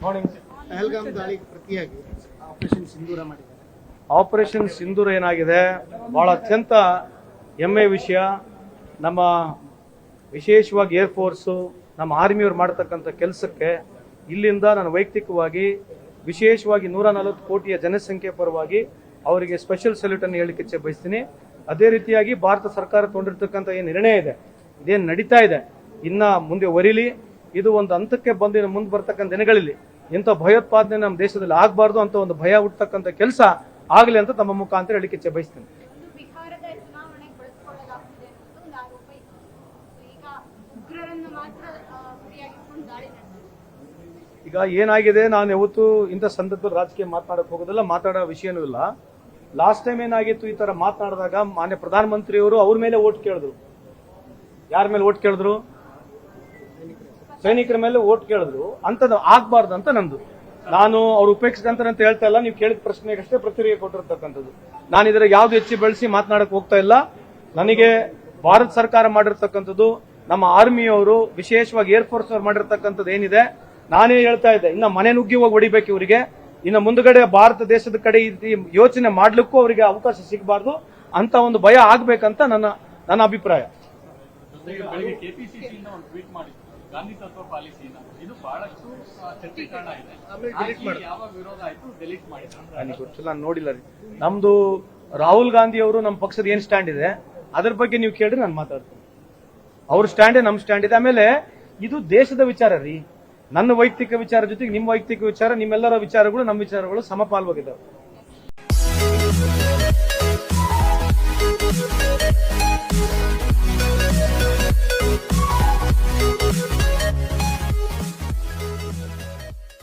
ಪಹಲ್ಗಾಮ್ ದಾಳಿಗೆ ಪ್ರತಿಯಾಗಿ ಆಪರೇಷನ್ ಸಿಂಧೂರ ಮಾಡಿದ್ದಾರೆ. ಆಪರೇಷನ್ ಸಿಂಧೂರ ಏನಾಗಿದೆ, ಬಹಳ ಅತ್ಯಂತ ಹೆಮ್ಮೆ ವಿಷಯ. ನಮ್ಮ ವಿಶೇಷವಾಗಿ ಏರ್ಫೋರ್ಸು, ನಮ್ಮ ಆರ್ಮಿಯವ್ರು ಮಾಡ್ತಕ್ಕಂಥ ಕೆಲಸಕ್ಕೆ ಇಲ್ಲಿಂದ ನಾನು ವೈಯಕ್ತಿಕವಾಗಿ ವಿಶೇಷವಾಗಿ 140 ಕೋಟಿಯ ಜನಸಂಖ್ಯೆ ಪರವಾಗಿ ಅವರಿಗೆ ಸ್ಪೆಷಲ್ ಸಲ್ಯೂಟ್ ಅನ್ನು ಹೇಳಲಿಕ್ಕೆ ಇಚ್ಛೆ ಬಯಸ್ತೀನಿ. ಅದೇ ರೀತಿಯಾಗಿ ಭಾರತ ಸರ್ಕಾರ ತಗೊಂಡಿರ್ತಕ್ಕಂಥ ಏನು ನಿರ್ಣಯ ಇದೆ, ಇದೇನು ನಡೀತಾ ಇದೆ, ಇನ್ನ ಮುಂದೆ ವರಿಲಿ. ಇದು ಒಂದು ಹಂತಕ್ಕೆ ಬಂದು ಮುಂದೆ ಬರ್ತಕ್ಕಂಥ ದಿನಗಳಲ್ಲಿ ಇಂಥ ಭಯೋತ್ಪಾದನೆ ನಮ್ಮ ದೇಶದಲ್ಲಿ ಆಗಬಾರ್ದು ಅಂತ ಒಂದು ಭಯ ಹುಟ್ಟತಕ್ಕಂಥ ಕೆಲಸ ಆಗಲಿ ಅಂತ ತಮ್ಮ ಮುಖಾಂತರ ಹೇಳಿಕೆ ಇಚ್ಛೆ ಬಯಸ್ತೀನಿ. ಈಗ ಏನಾಗಿದೆ, ನಾನು ಯಾವತ್ತು ಇಂಥ ಸಂದರ್ಭದಲ್ಲಿ ರಾಜಕೀಯ ಮಾತನಾಡಕ್ ಹೋಗೋದಿಲ್ಲ, ಮಾತಾಡೋ ವಿಷಯನೂ ಇಲ್ಲ. ಲಾಸ್ಟ್ ಟೈಮ್ ಏನಾಗಿತ್ತು, ಈ ತರ ಮಾತನಾಡಿದಾಗ ಮಾನ್ಯ ಪ್ರಧಾನಮಂತ್ರಿಯವರು ಅವ್ರ ಮೇಲೆ ಓಟ್ ಕೇಳಿದ್ರು. ಯಾರ ಮೇಲೆ ಓಟ್ ಕೇಳಿದ್ರು? ಸೈನಿಕರ ಮೇಲೆ ಓಟ್ ಕೇಳಿದ್ರು. ಅಂತದ್ದು ಆಗ್ಬಾರ್ದು ಅಂತ ನಂದು. ನಾನು ಅವ್ರು ಉಪೇಕ್ಷಿಸಿದಂತ ಹೇಳ್ತಾ ಇಲ್ಲ, ನೀವು ಕೇಳಿದ ಪ್ರಶ್ನೆಗಷ್ಟೇ ಪ್ರತಿಕ್ರಿಯೆ ಕೊಟ್ಟಿರ್ತಕ್ಕಂಥದ್ದು. ನಾನು ಇದರ ಯಾವ್ದು ಹೆಚ್ಚು ಬೆಳೆಸಿ ಮಾತನಾಡಕ್ ಹೋಗ್ತಾ ಇಲ್ಲ. ನನಗೆ ಭಾರತ ಸರ್ಕಾರ ಮಾಡಿರ್ತಕ್ಕಂಥದ್ದು, ನಮ್ಮ ಆರ್ಮಿಯವರು ವಿಶೇಷವಾಗಿ ಏರ್ಫೋರ್ಸ್ ಅವ್ರು ಮಾಡಿರ್ತಕ್ಕಂಥದ್ದು ಏನಿದೆ, ನಾನೇ ಹೇಳ್ತಾ ಇದ್ದೆ, ಇನ್ನ ಮನೆ ನುಗ್ಗಿ ಹೋಗಿ ಹೊಡಿಬೇಕು ಇವರಿಗೆ. ಇನ್ನು ಮುಂದುಗಡೆ ಭಾರತ ದೇಶದ ಕಡೆ ಈ ಯೋಚನೆ ಮಾಡ್ಲಿಕ್ಕೂ ಅವರಿಗೆ ಅವಕಾಶ ಸಿಗಬಾರ್ದು ಅಂತ ಒಂದು ಭಯ ಆಗ್ಬೇಕಂತ ನನ್ನ ಅಭಿಪ್ರಾಯ. ಗಾಂಧಿ ತತ್ವ ಪಾಲಿಸಿನ ಇದು ಬಹಳಷ್ಟು ಚರ್ಚೆಕಾರಣ ಇದೆ. ಯಾವ ವಿರೋಧ ಆಯ್ತು, ಡಿಲೀಟ್ ಮಾಡಿದ್ರು ಗೊತ್ತಿಲ್ಲ, ನಾನು ನೋಡಿಲ್ಲ ರೀ. ನಮ್ದು ರಾಹುಲ್ ಗಾಂಧಿ ಅವರು ನಮ್ಮ ಪಕ್ಷದ ಏನ್ ಸ್ಟ್ಯಾಂಡ್ ಇದೆ ಅದ್ರ ಬಗ್ಗೆ ನೀವು ಕೇಳ್ರಿ, ನಾನು ಮಾತಾಡ್ತೀನಿ. ಅವ್ರ ಸ್ಟ್ಯಾಂಡೇ ನಮ್ಮ ಸ್ಟ್ಯಾಂಡ್ ಇದೆ. ಆಮೇಲೆ ಇದು ದೇಶದ ವಿಚಾರ ರೀ. ನನ್ನ ವೈಯಕ್ತಿಕ ವಿಚಾರ ಜೊತೆಗೆ ನಿಮ್ಮ ವೈಯಕ್ತಿಕ ವಿಚಾರ, ನಿಮ್ಮೆಲ್ಲರ ವಿಚಾರಗಳು ನಮ್ಮ ವಿಚಾರಗಳು ಸಮಪಾಲ್ವಾಗಿದ್ದಾವೆ.